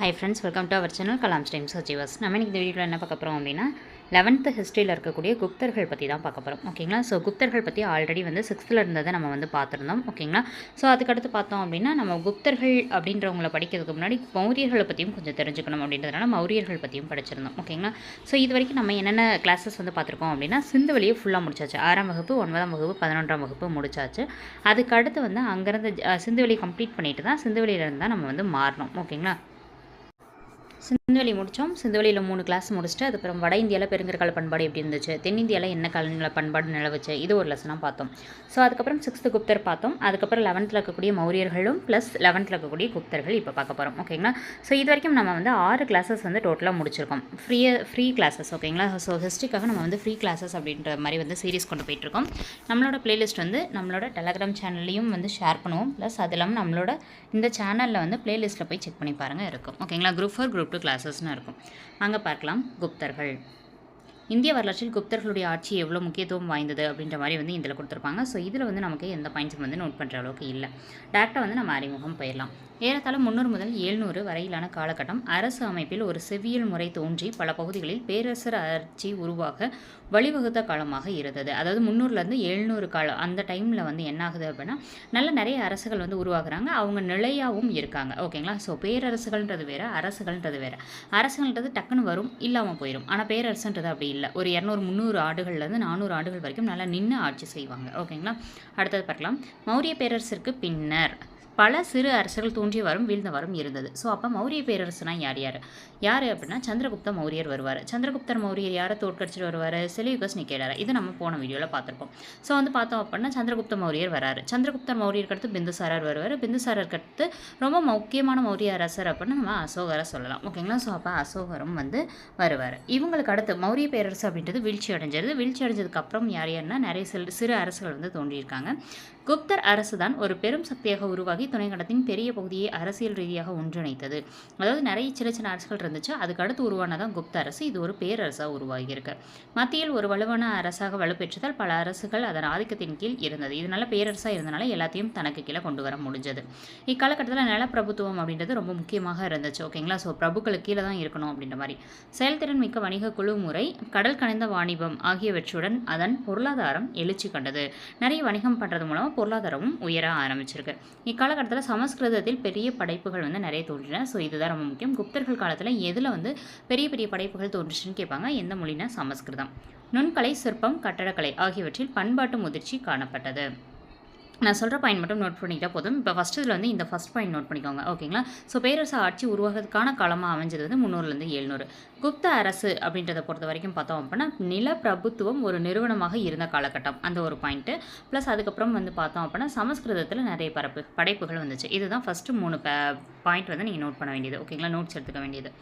Hi friends, welcome to our channel Kalams times achievers. நம்ம இன்றைக்கி இந்த வீடியோவில் என்ன பார்க்க போகிறோம் அப்படின்னா 11th ஹிஸ்ட்ரியில் இருக்கக்கூடிய குப்தர்கள் பற்றி தான் பார்க்க போகிறோம். ஓகேங்களா. ஸோ குப்தர்கள் பற்றி ஆல்ரெடி வந்து 6th இருந்ததை நம்ம வந்து பார்த்துருந்தோம். ஓகேங்களா. ஸோ அதுக்கடுத்து பார்த்தோம் அப்படின்னா நம்ம குப்தர்கள் அப்படின்றவங்களை படிக்கிறதுக்கு முன்னாடி மௌரியர்களை பற்றியும் கொஞ்சம் தெரிஞ்சுக்கணும் அப்படின்றதுனால மௌரியர்கள் பற்றியும் படிச்சிருந்தோம். ஓகேங்களா. ஸோ இது வரைக்கும் நம்ம என்னென்ன கிளாஸஸ் வந்து பார்த்துருக்கோம் அப்படின்னா சிந்துவெளியை ஃபுல்லாக முடிச்சாச்சு. 6ஆம் வகுப்பு, 9ஆம் வகுப்பு, 11ஆம் வகுப்பு முடிச்சாச்சு. அதுக்கடுத்து வந்து அங்கேருந்து சிந்துவெளி கம்ப்ளீட் பண்ணிட்டு தான் சிந்துவெளியிலேருந்து தான் நம்ம வந்து மாறணும். ஓகேங்களா. சிந்துவெளி முடித்தோம். சிந்துவெளியில் 3 கிளாஸ் முடிச்சுட்டு அதுக்கப்புறம் வட இந்தியாவில் பெருங்கற்கால பண்பாடு எப்படி இருந்துச்சு, தென்னிந்தியாவில் என்ன கால பண்பாடு நிலவுச்சு, இது ஒரு லெசனாக பார்த்தோம். ஸோ அதுக்கப்புறம் 6th குப்தர் பார்த்தோம். அதுக்கப்புறம் 11th இருக்கக்கூடிய மௌரியர்களும் ப்ளஸ் 11th இருக்கக்கூடிய குப்தர்கள் இப்போ பார்க்க போகிறோம். ஓகேங்களா. ஸோ இது வரைக்கும் நம்ம வந்து 6 கிளாஸஸ் வந்து டோட்டலாக முடிச்சிருக்கோம். Free classes. ஓகேங்களா. ஸோ ஹிஸ்ட்ரிக்காக நம்ம வந்து ஃப்ரீ கிளாஸஸ் அப்படின்ற மாதிரி வந்து சீரிஸ் கொண்டு போயிட்டுருக்கோம். நம்மளோட பிளேலிஸ்ட் வந்து நம்மளோட டெலகிராம் சேனல்லையும் வந்து ஷேர் பண்ணுவோம். ப்ளஸ் அது இல்லாமல் நம்மளோட இந்த சேனலில் வந்து பிளேலிஸ்ட்டில் போய் செக் பண்ணி பாருங்கள் இருக்கும். ஓகேங்களா. குரூப் 4 குரூப் 2 கிளாஸஸ்னு இருக்கும். அங்கே பார்க்கலாம். குப்தர்கள் இந்திய வரலாற்றில் குப்தர்களுடைய ஆட்சி எவ்வளோ முக்கியத்துவம் வாய்ந்தது அப்படின்ற மாதிரி வந்து இதில் கொடுத்துருப்பாங்க. ஸோ இதில் வந்து நமக்கு எந்த பாயிண்ட்ஸும் வந்து நோட் பண்ணுற அளவுக்கு இல்லை. டேரெக்டாக வந்து நம்ம அறிமுகம் போயிடலாம். ஏறத்தாழ 300 முதல் 700 வரையிலான காலகட்டம் அரசு அமைப்பில் ஒரு செவ்வியல் முறை தோன்றி பல பகுதிகளில் பேரரசர் ஆட்சி உருவாக வழிவகுத்த காலமாக இருந்தது. அதாவது 300லேருந்து 700 காலம் அந்த டைமில் வந்து என்ன ஆகுது அப்படின்னா நிறைய அரசுகள் வந்து உருவாக்குறாங்க. அவங்க நிலையாகவும் இருக்காங்க. ஓகேங்களா. ஸோ பேரரசுகள்ன்றது வேறு, அரசுகள்ன்றது வேறு. அரசுகள்ன்றது டக்குன்னு வரும், இல்லாமல் போயிடும். ஆனால் பேரரசுன்றது அப்படி இல்லை. ஒரு 200-300 ஆண்டுகள்லேருந்து 400 ஆண்டுகள் வரைக்கும் நல்லா நின்று ஆட்சி செய்வாங்க. ஓகேங்களா. அடுத்தது பார்க்கலாம். மௌரிய பேரரசிற்கு பின்னர் பல சிறு அரசுகள் தோன்றி வரும் வீழ்ந்த வரும் இருந்தது. ஸோ அப்போ மௌரிய பேரரசுனா யார் அப்படின்னா சந்திரகுப்த மௌரியர் வருவார். சந்திரகுப்தர் மௌரியர் யாரை தோற்கடிச்சிட்டு வருவார்? செலியூகஸ் நிகேடரை. இது நம்ம போன வீடியோவில் பார்த்துருப்போம். ஸோ வந்து பார்த்தோம் அப்படின்னா சந்திரகுப்த மௌரியர் வராரு. சந்திரகுப்தர் மௌரியருக்கு அடுத்து பிந்துசாரர் வருவார். பிந்துசாரருக்கு அடுத்து ரொம்ப முக்கியமான மௌரிய அரசர் அப்படின்னு நம்ம அசோகரை சொல்லலாம். ஓகேங்களா. ஸோ அப்போ அசோகரும் வந்து வருவார். இவங்களுக்கு அடுத்து மௌரிய பேரரசு அப்படின்றது வீழ்ச்சி அடைஞ்சது. வீழ்ச்சி அடைஞ்சதுக்கு அப்புறம் யாருன்னா நிறைய சிறு அரசுகள் வந்து தோன்றியிருக்காங்க. குப்தர் அரசு தான் ஒரு பெரும் சக்தியாக உருவாகி துணைக்கண்டத்தின் பெரிய பகுதியை அரசியல் ரீதியாக ஒன்றிணைத்தது. அதாவது நிறைய சின்ன அரசுகள் இருந்துச்சு. அதுக்கு அடுத்து உருவானதான் குப்த அரசு. இது ஒரு பேரரசாக உருவாகியிருக்கு. மத்தியில் ஒரு வலுவான அரசாக வலுப்பெற்றதால் பல அரசுகள் அதன் ஆதிக்கத்தின் கீழ் இருந்தது. இதனால பேரரசாக இருந்தனால எல்லாத்தையும் தனக்கு கீழே கொண்டு வர முடிஞ்சது. இக்காலகட்டத்தில் நிலப்பிரபுத்துவம் அப்படின்றது ரொம்ப முக்கியமாக இருந்துச்சு. ஓகேங்களா. ஸோ பிரபுக்களுக்கு கீழே தான் இருக்கணும் அப்படின்ற மாதிரி செயல்திறன் மிக்க வணிக குழு முறை, கடல் கணிந்த வாணிபம் ஆகியவற்றுடன் அதன் பொருளாதாரம் எழுச்சி கண்டது. நிறைய வணிகம் பண்ணுறது மூலமாக பொருளாதாரமும் உயர ஆரம்பிச்சிருக்கு. இக்காலகட்டத்தில் சமஸ்கிருதத்தில் பெரிய படைப்புகள் வந்து நிறைய தோன்றின. ஸோ இதுதான் ரொம்ப முக்கியம். குப்தர்கள் காலத்தில் எதில் வந்து பெரிய படைப்புகள் தோன்றுச்சுன்னு கேட்பாங்க. எந்த மொழினா சமஸ்கிருதம். நுண்கலை, சிற்பம், கட்டடக்கலை ஆகியவற்றில் பண்பாட்டு முதிர்ச்சி காணப்பட்டது. நான் சொல்கிற பாயிண்ட் மட்டும் நோட் பண்ணிக்கிட்டால் போதும். இப்போ இதில் வந்து இந்த ஃபஸ்ட் பாயிண்ட் நோட் பண்ணிக்கோங்க. ஓகேங்களா. ஸோ பேரரசு ஆட்சி உருவாகிறதுக்கான காலமாக அமைஞ்சது வந்து 300லேருந்து 700. குப்த அரசு அப்படின்றத பொறுத்த வரைக்கும் பார்த்தோம் அப்படின்னா நிலப்பிரபுத்துவம் ஒரு நிறுவனமாக இருந்த காலகட்டம், அந்த ஒரு பாயிண்ட்டு. ப்ளஸ் அதுக்கப்புறம் வந்து பார்த்தோம் அப்படின்னா சமஸ்கிருதத்தில் நிறைய படைப்புகள் வந்துச்சு. இதுதான் ஃபஸ்ட்டு 3 பாயிண்ட் வந்து நீங்கள் நோட் பண்ண வேண்டியது. ஓகேங்களா. நோட்ஸ் எடுத்துக்க வேண்டியது.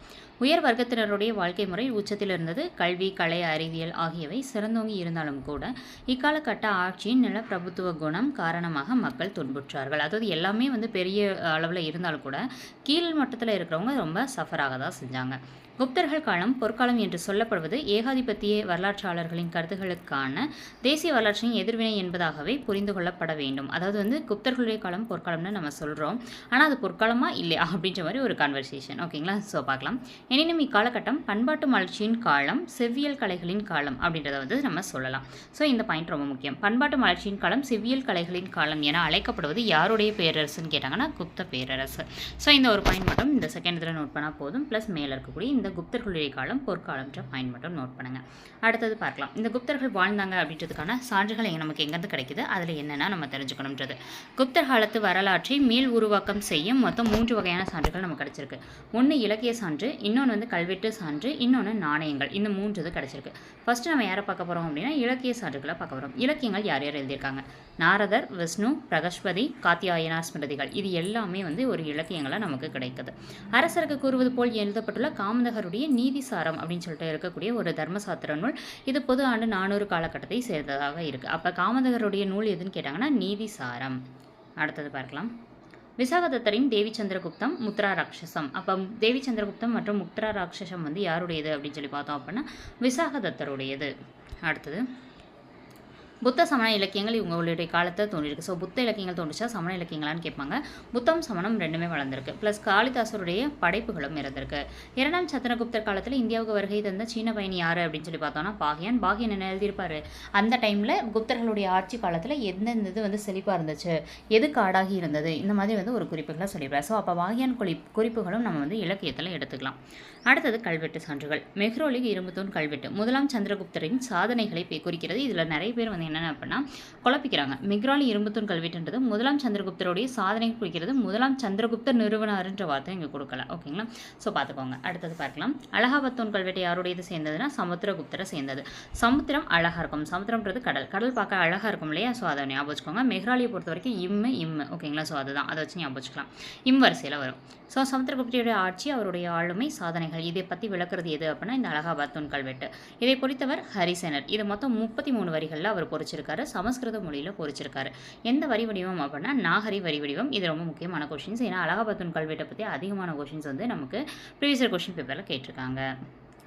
உயர் வர்க்கத்தினருடைய வாழ்க்கை முறை உச்சத்தில் இருந்தது. கல்வி, கலை, அறிவியல் ஆகியவை சிறந்தோங்கி இருந்தாலும் கூட இக்காலகட்ட ஆட்சியின் நிலப்பிரபுத்துவ குணம் காரணமாக மக்கள் துன்புற்றார்கள். அதாவது எல்லாமே வந்து பெரிய அளவில் இருந்தாலும் கூட கீழ் மட்டத்தில் இருக்கிறவங்க ரொம்ப சஃபராக தான் செஞ்சாங்க. குப்தர்கள் காலம் பொற்காலம் என்று சொல்லப்படுவது ஏகாதிபத்திய வரலாற்றாளர்களின் கருத்துக்களுக்கான தேசிய வரலாற்றின் எதிர்வினை என்பதாகவே புரிந்து கொள்ளப்பட வேண்டும். அதாவது வந்து குப்தர்களுடைய காலம் பொற்காலம்னு நம்ம சொல்கிறோம். ஆனால் அது பொற்காலமா இல்லையா அப்படின்ற மாதிரி ஒரு கான்வர்சேஷன். ஓகேங்களா. ஸோ பார்க்கலாம். எனினும் இக்காலகட்டம் பண்பாட்டு மலர்ச்சியின் காலம், செவ்வியல் கலைகளின் காலம் அப்படின்றத வந்து நம்ம சொல்லலாம். ஸோ இந்த பாயிண்ட் ரொம்ப முக்கியம். பண்பாட்டு மலர்ச்சியின் காலம், செவ்வியல் கலைகளின் காலம் என அழைக்கப்படுவது யாருடைய பேரரசுன்னு கேட்டாங்கன்னா குப்த பேரரசு. ஸோ இந்த ஒரு பாயிண்ட் மட்டும் இந்த செகண்ட் இதில் நோட் பண்ணால் போதும். ப்ளஸ் மேலே இருக்கக்கூடிய இந்த குப்தர்களுடைய காலம் பொற்காலம்ன்ற பாயிண்ட் மட்டும் நோட் பண்ணுங்கள். அடுத்தது பார்க்கலாம். இந்த குப்தர்கள் வாழ்ந்தாங்க அப்படின்றதுக்கான சான்றுகள் நமக்கு எங்கேருந்து கிடைக்குது, அதில் என்னென்னா நம்ம தெரிஞ்சுக்கணுன்றது. குப்தர் காலத்து வரலாற்றை மீள் உருவாக்கம் செய்யும் மொத்தம் 3 வகையான சான்றுகள் நமக்கு கிடைச்சிருக்கு. ஒன்று இலக்கிய சான்று, இன்னொன்று வந்து கல்வெட்டு சான்று, இன்னொன்று நாணயங்கள். இந்த 3 இது கிடைச்சிருக்கு. ஃபஸ்ட்டு நம்ம யாரை பார்க்க போகிறோம் அப்படின்னா இலக்கிய சான்றுகளை பார்க்க போகிறோம். இலக்கியங்கள் யார் எழுதியிருக்காங்க? நாரதர், விஷ்ணு, பிரகஸ்பதி, காத்தியாயனா ஸ்மிருதிகள். இது எல்லாமே வந்து ஒரு இலக்கியங்களாக நமக்கு கிடைக்குது. அரசருக்கு கூறுவது போல் எழுதப்பட்டுள்ள காமதகருடைய நீதிசாரம் அப்படின்னு சொல்லிட்டு இருக்கக்கூடிய ஒரு தர்மசாத்திர நூல். இது பொது ஆண்டு 400 காலகட்டத்தை சேர்ந்ததாக இருக்குது. அப்போ காமதகருடைய நூல் எதுன்னு கேட்டாங்கன்னா நீதிசாரம். அடுத்தது பார்க்கலாம். விசாகதத்தரின் தேவி சந்திரகுப்தம், முத்ரா ராட்சசம். அப்போ தேவி சந்திரகுப்தம் மற்றும் முத்ரா ராட்சசம் வந்து யாருடையது அப்படின்னு சொல்லி பார்த்தோம் அப்படின்னா விசாகதத்தருடையது. அடுத்தது புத்த சமண இலக்கியங்கள் இவங்களுடைய காலத்தில் தோன்றிருக்கு. ஸோ புத்த இலக்கியங்கள் தோன்றிச்சா சமண இலக்கியங்களான்னு கேட்பாங்க. புத்தம் சமணம் ரெண்டுமே வளர்ந்துருக்கு. ப்ளஸ் காளிதாசருடைய படைப்புகளும் இருந்திருக்கு. 2ஆம் சந்திரகுப்தர் காலத்தில் இந்தியாவுக்கு வருகை தந்த சீன பயணி யார் அப்படின்னு சொல்லி பார்த்தோம்னா பாகியன். பாகியன் என்ன எழுதியிருப்பாரு, அந்த டைமில் குப்தர்களுடைய ஆட்சி காலத்தில் எந்தெந்த இது வந்து செழிப்பாக இருந்துச்சு, எது காடாகி இருந்தது, இந்த மாதிரி வந்து ஒரு குறிப்புகளை சொல்லியிருப்பார். ஸோ அப்போ பாகியன் குறிப்புகளும் நம்ம வந்து இலக்கியத்தில் எடுத்துக்கலாம். அடுத்தது கல்வெட்டு சான்றுகள். மெஹ்ரோலிக் இரும்புத்தூண் கல்வெட்டு 1ஆம் சந்திரகுப்தரின் சாதனைகளை குறிக்கிறது. இதில் நிறைய பேர் வந்து என்னென்ன அப்படின்னா குழப்பிக்கிறாங்க. மெஹ்ரோலி இரும்புத்தூண் கல்வெட்டுன்றது 1ஆம் சந்திரகுப்தருடைய சாதனை குறிக்கிறது. 1ஆம் சந்திரகுப்தர் நிறுவனார்ன்ற வார்த்தை இங்கே கொடுக்கல. ஓகேங்களா? ஸோ பார்த்துக்கோங்க. அடுத்தது பார்க்கலாம். அலகாபாத் தூண் கல்வெட்டு யாருடையது சேர்ந்ததுன்னா சமுத்திரகுப்தரை சேர்ந்தது. சமுத்திரம் அழகாக இருக்கும். சமுத்திரம்ன்றது கடல். கடல் பார்க்க அழகாக இருக்கும் இல்லையா? ஸோ அதை ஞாபகம் வச்சுக்கோங்க. மெஹ்ராலியை பொறுத்த வரைக்கும் இம்மு. ஓகேங்களா? ஸோ அதுதான், அதை வச்சு ஞாபகம் வச்சுக்கலாம். வரிசையில் வரும். ஸோ சமுத்திரகுப்தருடைய ஆட்சி, அவருடைய ஆளுமை, சாதனைகள் இதை பற்றி விளக்குறது எது அப்படின்னா இந்த அலகாபாத் தூண் கல்வெட்டு. இதை பொறித்தவர் ஹரிசேனர். இதை மொத்தம் 33 வரிகளில் அவர் பொறிச்சிருக்காரு. சமஸ்கிருத மொழியில் பொறிச்சிருக்காரு. எந்த வரி வடிவம் அப்படின்னா நாகரி வரி வடிவம். இது ரொம்ப முக்கியமான கொஷின்ஸ். ஏன்னா அலகாபாத் தூண் கல்வெட்டை பற்றி அதிகமான கொஷின்ஸ் வந்து நமக்கு ப்ரீவியஸ் இயர் கொஷின் பேப்பரில் கேட்டிருக்காங்க.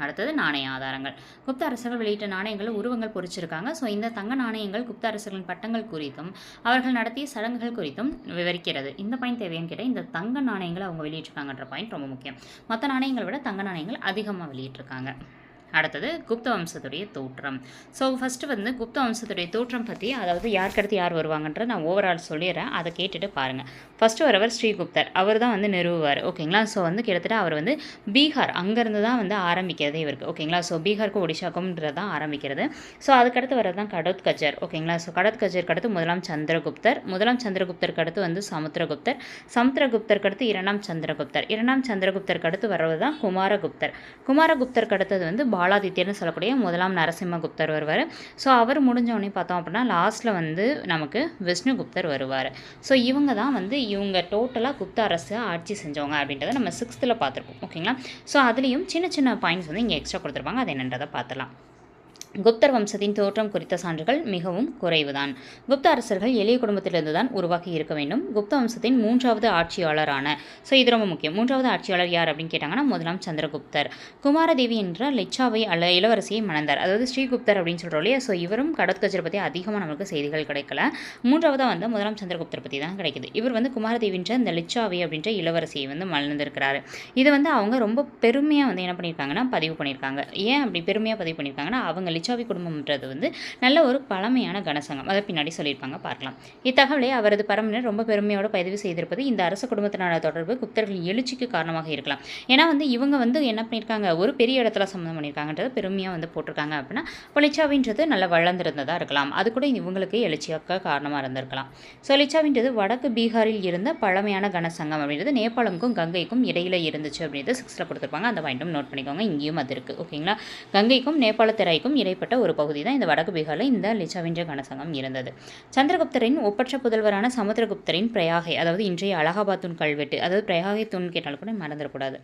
அடுத்தது நாணய ஆதாரங்கள். குப்த அரசர்கள் வெளியிட்ட நாணயங்கள் உருவங்கள் பொறிச்சிருக்காங்க. ஸோ இந்த தங்க நாணயங்கள் குப்த அரசர்களின் பட்டங்கள் குறித்தும் அவர்கள் நடத்திய சடங்குகள் குறித்தும் விவரிக்கிறது. இந்த பாயிண்ட் தேவையான்னு கேட்டால் இந்த தங்க நாணயங்களை அவங்க வெளியிட்டிருக்காங்கன்ற பாயிண்ட் ரொம்ப முக்கியம். மற்ற நாணயங்களை விட தங்க நாணயங்கள் அதிகமாக வெளியிட்டிருக்காங்க. அடுத்தது குப்த வம்சத்துடைய தோற்றம். ஸோ ஃபஸ்ட்டு வந்து குப்த வம்சத்துடைய தோற்றம் பற்றி, அதாவது யாருக்கடுத்து யார் வருவாங்கன்ற நான் ஓவரால் சொல்லிடுறேன், அதை கேட்டுட்டு பாருங்கள். ஃபஸ்ட்டு வரவர் ஸ்ரீகுப்தர். அவர் தான் வந்து நிறுவுவார். ஓகேங்களா? ஸோ வந்து கிட்டத்தட்ட அவர் வந்து பீகார் அங்கேருந்து தான் வந்து ஆரம்பிக்கிறதே இவருக்கு. ஓகேங்களா? ஸோ பீகாருக்கும் ஒடிஷாக்கும்ன்றது தான் ஆரம்பிக்கிறது. ஸோ அதுக்கடுத்து வரது தான் கடோத்கஜர். ஓகேங்களா? ஸோ கடோத்கஜருக்கு அடுத்து 1ஆம் சந்திரகுப்தர். 1ஆம் சந்திரகுப்தருக்கு அடுத்து வந்து சமுத்திரகுப்தர். சமுத்திரகுப்தருக்கு அடுத்து 2ஆம் சந்திரகுப்தர். 2ஆம் சந்திரகுப்தருக்கு அடுத்து வர்றது தான் குமாரகுப்தர். குமாரகுப்தருக்கு அடுத்தது வந்து பாலாதித்யர்னு சொல்லக்கூடிய 1ஆம் நரசிம்மகுப்தர் வருவார். ஸோ அவர் முடிஞ்சவொடனே பார்த்தோம் அப்படின்னா லாஸ்ட்டில் வந்து நமக்கு விஷ்ணுகுப்தர் வருவார். ஸோ இவங்க தான் வந்து இவங்க டோட்டலாக குப்த அரசு ஆட்சி செஞ்சவங்க அப்படின்றத நம்ம 6th பார்த்துருப்போம். ஓகேங்களா? ஸோ அதுலேயும் சின்ன சின்ன பாயிண்ட்ஸ் வந்து இங்கே எக்ஸ்ட்ரா கொடுத்துருப்பாங்க. அது என்னன்றதை பார்த்துலாம். குப்தர் வம்சத்தின் தோற்றம் குறித்த சான்றுகள் மிகவும் குறைவுதான். குப்த அரசர்கள் எளிய குடும்பத்திலிருந்து தான் உருவாக்கி இருக்க வேண்டும். குப்த வம்சத்தின் 3வது ஆட்சியாளரான, ஸோ இது ரொம்ப முக்கியம், 3வது ஆட்சியாளர் யார் அப்படின்னு கேட்டாங்கன்னா 1ஆம் சந்திரகுப்தர். குமாரதேவி என்ற லிச்சாவை இளவரசியை மணந்தார். அதாவது ஸ்ரீகுப்தர் அப்படின்னு சொல்கிறோம் இல்லையா? ஸோ இவரும் கடோத்கஜரை பற்றி அதிகமாக நமக்கு செய்திகள் கிடைக்கல. 3வதாக வந்து 1ஆம் சந்திரகுப்தர் பற்றி தான் கிடைக்குது. இவர் வந்து குமாரதேவின்ற இந்த லிச்சாவை அப்படின்ற இளவரசியை வந்து மணந்திருக்கிறாரு. இது வந்து அவங்க ரொம்ப பெருமையாக வந்து என்ன பண்ணியிருக்காங்கன்னா பதிவு பண்ணியிருக்காங்க. ஏன் அப்படி பெருமையாக பதிவு பண்ணியிருக்காங்கன்னா அவங்க லிச்சாவி குடும்பம்ன்றது வந்து நல்ல ஒரு பழமையான கனசங்கம். அதை பின்னாடி சொல்லியிருப்பாங்க, பார்க்கலாம். இத்தகவலை அவரது பரம்பினர் ரொம்ப பெருமையோடு பதிவு செய்திருப்பது இந்த அரச குடும்பத்தினான தொடர்பு குப்தர்களின் எழுச்சிக்கு காரணமாக இருக்கலாம். ஏன்னா வந்து இவங்க வந்து என்ன பண்ணியிருக்காங்க, ஒரு பெரிய இடத்துல சம்மந்தம் பண்ணியிருக்காங்கன்றது பெருமையாக வந்து போட்டிருக்காங்க அப்படின்னா லிச்சாவின்றது நல்லா வளர்ந்துருந்ததாக இருக்கலாம். அது கூட இவங்களுக்கு எழுச்சியாக்க காரணமாக இருந்திருக்கலாம். ஸோ லிச்சாவின்றது வடக்கு பீகாரில் இருந்த பழமையான கனசங்கம் அப்படின்றது நேபாளமுக்கும் கங்கைக்கும் இடையில இருந்துச்சு அப்படின்றது 6th கொடுத்துருப்பாங்க. அந்த பாயிண்ட்டும் நோட் பண்ணிக்கோங்க. இங்கேயும் அது இருக்குது. ஓகேங்களா? கங்கைக்கும் நேபாள திரைக்கும் இடைப்பட்ட ஒரு பகுதி தான் இந்த வடக்கு பீகாரில் இந்த லிச்சாவின்ற கனசங்கம் இருந்தது. சந்திரகுப்தரின் ஒப்பற்ற புதல்வரான சமுத்திரகுப்தரின் பிரயாகை, அதாவது இன்றைய அலகாபாத் தூண் கல்வெட்டு, அதாவது பிரயாகை தூண் கேட்டாலும் கூட மறந்துடக்கூடாது.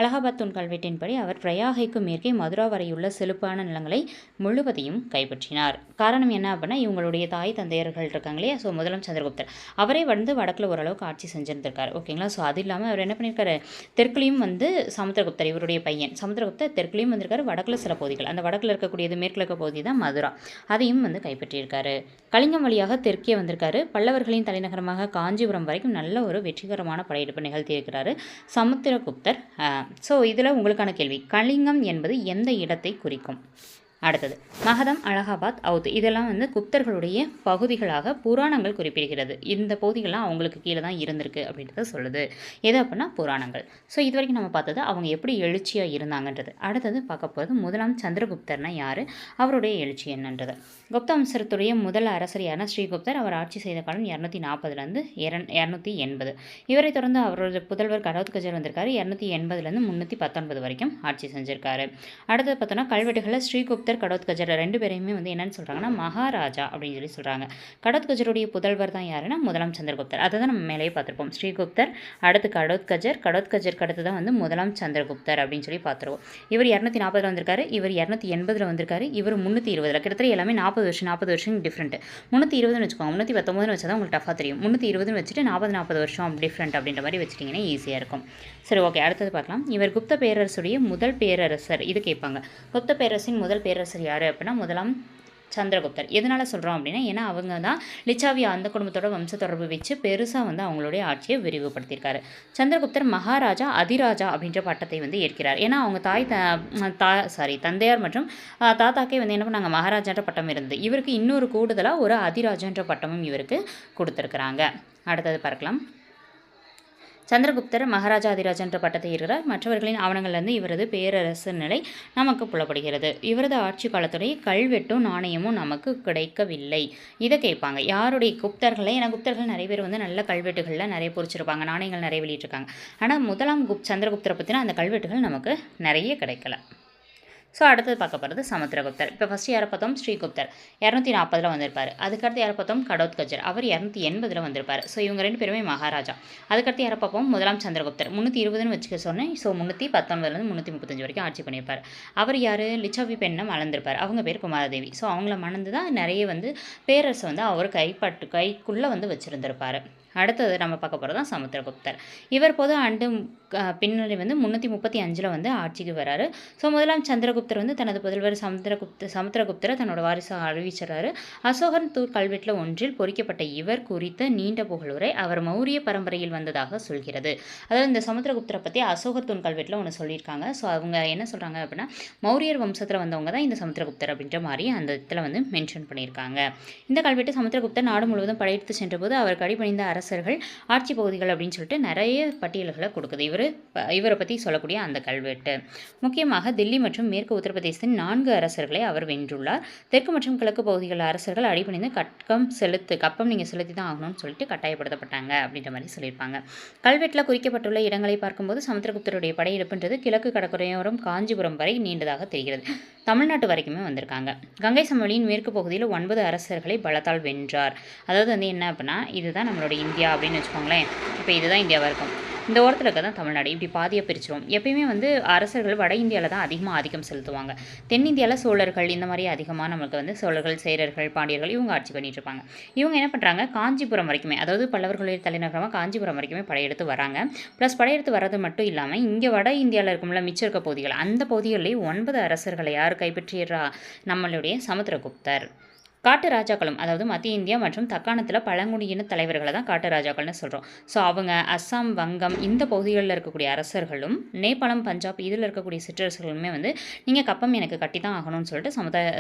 அலகாபாத் தூண் கல்வெட்டின்படி அவர் பிரயாகைக்கு மேற்கே மதுரா வரையுள்ள செழிப்பான நிலங்களை முழுவதையும் கைப்பற்றினார். காரணம் என்ன அப்படின்னா இவங்களுடைய தாய் தந்தையர்கள் இருக்காங்க இல்லையா? ஸோ 1ஆம் சந்திரகுப்தர் அவரே வந்து வடக்கில் ஓரளவுக்கு ஆட்சி செஞ்சிருந்திருக்காரு. ஓகேங்களா? ஸோ அது இல்லாமல் அவர் என்ன பண்ணியிருக்காரு, தெற்குலையும் வந்து சமுத்திரகுப்தர் இவருடைய பையன் சமுத்திரகுப்தர் தெற்குலையும் வந்திருக்காரு, வடக்கில் சில பகுதிகள், அந்த வடக்கில் இருக்கக்கூடியது மேற்கில் இருக்க பகுதி தான் மதுரா, அதையும் வந்து கைப்பற்றியிருக்காரு. கலிங்கம் வழியாக தெற்கே வந்திருக்காரு. பல்லவர்களின் தலைநகரமாக காஞ்சிபுரம் வரைக்கும் நல்ல ஒரு வெற்றிகரமான படையெடுப்பு நிகழ்த்தியிருக்கிறாரு சமுத்திரகுப்தர். ஸோ இதில் உங்களுக்கான கேள்வி, கலிங்கம் என்பது எந்த இடத்தை குறிக்கும்? அடுத்தது மகதம், அலகாபாத், அவுத் இதெல்லாம் வந்து குப்தர்களுடைய பகுதிகளாக புராணங்கள் குறிப்பிடுகிறது. இந்த பகுதிகள்லாம் அவங்களுக்கு கீழே தான் இருந்திருக்கு அப்படின்றத சொல்லுது. எது அப்படின்னா புராணங்கள். ஸோ இது வரைக்கும் நம்ம பார்த்தது அவங்க எப்படி எழுச்சியாக இருந்தாங்கன்றது. அடுத்தது பார்க்க போகிறது 1ஆம் சந்திரகுப்தர்னா யார், அவருடைய எழுச்சி என்னன்றது. குப்த வம்சத்துடைய முதல் அரசர் யாருன்னா ஸ்ரீகுப்தர். அவர் ஆட்சி செய்த காலம் 240 280. இவரை தொடர்ந்து அவரோட புதல்வர் கடோத்கஜர் வந்திருக்காரு. 280 319 வரைக்கும் ஆட்சி செஞ்சிருக்காரு. அடுத்தது பார்த்தோன்னா கல்வெட்டுகளில் ஸ்ரீகுப்தர் கடோத்கஜர் 2 பேரையுமே வந்து என்னன்னு சொல்கிறாங்கன்னா மகாராஜா அப்படின்னு சொல்லி சொல்கிறாங்க. கடோத்கஜருடைய புதல்வர் தான் யாருன்னா 1ஆம் சந்திரகுப்தர். அதை தான் நம்ம மேலேயே பார்த்துருப்போம். ஸ்ரீகுப்தர், அடுத்து கடோத்கஜருக்கு அடுத்து தான் வந்து 1ஆம் சந்திரகுப்தர் அப்படின்னு சொல்லி பார்த்துருவோம். இவர் 240 வந்திருக்காரு, இவர் 280 வந்திருக்காரு, இவர் 320. கிட்டத்தட்ட எல்லாமே 40 வருஷம் டிஃப்ரெண்ட். 320 வச்சுக்கோங்க, 319 வச்சா தான் உங்களுக்கு டஃபாக தெரியும். 320 வச்சுட்டு 40 வருஷம் டிஃப்ரெண்ட் அப்படின்ற மாதிரி வச்சுட்டிங்கன்னா ஈஸியாக இருக்கும். சரி, ஓகே, அடுத்தது பார்க்கலாம். இவர் குப்த பேரரசுடைய முதல் பேரரசர். இது கேட்பாங்க. குப்த பேரரசின் முதல் பேரரசர் யார் அப்படின்னா 1ஆம் சந்திரகுப்தர். எதனால் சொல்கிறோம் அப்படின்னா, ஏன்னா அவங்க தான் லிச்சாவி அந்த குடும்பத்தோட வம்ச தொடர்பு வச்சு பெருசாக வந்து அவங்களுடைய ஆட்சியை விரிவுபடுத்தியிருக்காரு. சந்திரகுப்தர் மகாராஜா அதிராஜா அப்படின்ற பட்டத்தை வந்து ஏற்கிறார். ஏன்னா அவங்க தந்தையார் மற்றும் தாத்தாக்கே வந்து என்ன பண்ணாங்க, மகாராஜான்ற பட்டம் இருந்தது. இவருக்கு இன்னொரு கூடுதலாக ஒரு அதிராஜான்ற பட்டமும் இவருக்கு கொடுத்துருக்குறாங்க. அடுத்தது பார்க்கலாம். சந்திரகுப்தர் மகாராஜா அதிராஜன்ற பட்டத்தை ஏற்கிறார். மற்றவர்களின் ஆவணங்கள்லேருந்து இவரது பேரரசு நிலை நமக்கு புலப்படுகிறது. இவரது ஆட்சி காலத்துடைய கல்வெட்டும் நாணயமும் நமக்கு கிடைக்கவில்லை. இதை கேட்பாங்க யாருடைய குப்தர்களை, ஏன்னா குப்தர்கள் நிறைய பேர் வந்து நல்ல கல்வெட்டுகளில் நிறைய பொறிச்சிருப்பாங்க, நாணயங்கள் நிறைய வெளியிட்டிருக்காங்க. ஆனால் முதலாம் சந்திரகுப்தரை பற்றின அந்த கல்வெட்டுகள் நமக்கு நிறைய கிடைக்கல. ஸோ அடுத்தது பார்க்க போகிறது சமுத்திரகுப்தர். இப்போ ஃபஸ்ட்டு யாரை பார்த்தோம், ஸ்ரீகுப்தர் 240 வந்திருப்பார். அதுக்கடுத்து யாரை பார்த்தோம், கடோத்கஜர், அவர் 280 வந்திருப்பார். ஸோ இவங்க 2 பேருமே மகாராஜா. அதுக்கடுத்து யாரை பார்ப்போம், முதலாம் சந்திரகுப்தர் 320 வச்சுக்க சொன்னேன். ஸோ 319 335 வரைக்கும் ஆட்சி பண்ணியிருப்பார். அவர் யார், லிச்சாவி பெண்ணை மணந்திருப்பார். அவங்க பேர் குமாரதேவி. ஸோ அவங்கள மணந்து தான் நிறைய வந்து பேரரசு வந்து அவர் கைக்குள்ளே வந்து வச்சுருந்துருப்பார். அடுத்தது நம்ம பார்க்க போகிறது தான் சமுத்திரகுப்தர். இவர் பொது ஆண்டு பின்னணி வந்து 335 வந்து ஆட்சிக்கு வராரு. ஸோ முதலாம் சந்திரகுப்தர் வந்து தனது புதல்வர் சமுத்திரகுப்தரை தன்னோட வாரிசாக அறிவிச்சிடறாரு. அசோகன் தூர் கல்வெட்டில் ஒன்றில் பொறிக்கப்பட்ட இவர் குறித்த நீண்ட புகழுரை அவர் மௌரிய பரம்பரையில் வந்ததாக சொல்கிறது. அதாவது இந்த சமுத்திரகுப்தரை பற்றி அசோகர் தூண் கல்வெட்டில் ஒன்று சொல்லியிருக்காங்க. ஸோ அவங்க என்ன சொல்கிறாங்க அப்படின்னா, மௌரியர் வம்சத்தில் வந்தவங்க தான் இந்த சமுத்திரகுப்தர் அப்படின்ற மாதிரி அந்த இடத்துல வந்து மென்ஷன் பண்ணியிருக்காங்க. இந்த கல்வெட்டு சமுத்திரகுப்தர் நாடு முழுவதும் படையெடுத்து சென்றபோது அவர் கடிபணிந்த அரசர்கள், ஆட்சி பகுதிகள் அப்படின்னு சொல்லிட்டு நிறைய பட்டியல்களை கொடுக்குது இவரை பற்றி சொல்லக்கூடிய அந்த கல்வெட்டு. முக்கியமாக தில்லி மற்றும் மேற்கு உத்தரப்பிரதேசத்தின் 4 அரசர்களை அவர் வென்றுள்ளார். தெற்கு மற்றும் கிழக்கு பகுதிகள் அரசர்கள் அடிபணிந்து கப்பம் நீங்கள் செலுத்தி தான் ஆகணும்னு சொல்லிட்டு கட்டாயப்படுத்தப்பட்டாங்க அப்படின்ற மாதிரி சொல்லியிருப்பாங்க. கல்வெட்டில் குறிக்கப்பட்டுள்ள இடங்களை பார்க்கும்போது சமுத்திரகுப்தருடைய படையெடுப்புன்றது கிழக்கு கடற்கரையோரம் காஞ்சிபுரம் வரை நீண்டதாக தெரிகிறது. தமிழ்நாட்டு வரைக்குமே வந்திருக்காங்க. கங்கை சமவெளியின் மேற்கு பகுதியில் 9 அரசர்களை பலத்தால் வென்றார். அதாவது வந்து என்ன அப்படின்னா, இதுதான் நம்மளோட இந்தியா அப்படின்னு வச்சுக்கோங்களேன். இப்போ இதுதான் இந்தியாவாக இருக்கும். இந்த ஓரத்தில் இருக்க தான் தமிழ்நாடு. இப்படி பாதியாக பிரிச்சிரும். எப்பயுமே வந்து அரசர்கள் வட இந்தியாவில் தான் அதிகமாக ஆதிக்கம் செலுத்துவாங்க. தென்னிந்தியாவில் சோழர்கள் இந்த மாதிரி அதிகமாக நமக்கு வந்து சோழர்கள், சேரர்கள், பாண்டியர்கள் இவங்க ஆட்சி பண்ணிட்டு இருப்பாங்க. இவங்க என்ன பண்ணுறாங்க, காஞ்சிபுரம் வரைக்குமே, அதாவது பல்லவர்களுடைய தலைநகரமாக காஞ்சிபுரம் வரைக்குமே படையெடுத்து வராங்க. ப்ளஸ் படையெடுத்து வர்றது மட்டும் இல்லாமல் இங்கே வட இந்தியாவில் இருக்கும்ல மிச்சம் இருக்க பகுதிகள், அந்த பகுதிகளில் 9 அரசர்களை யார் கைப்பற்றிடுறா, நம்மளுடைய சமுத்திரகுப்தர். காட்டு ராஜாக்களும், அதாவது மத்திய இந்தியா மற்றும் தக்காணத்தில் பழங்குடியின தலைவர்களை தான் காட்டு ராஜாக்கள்னு சொல்கிறோம். ஸோ அவங்க அஸ்ஸாம், வங்கம் இந்த பகுதிகளில் இருக்கக்கூடிய அரசர்களும், நேபாளம், பஞ்சாப் இதில் இருக்கக்கூடிய சிற்றரசர்களுமே வந்து நீங்கள் கப்பம் எனக்கு கட்டி தான் ஆகணும்னு சொல்லிட்டு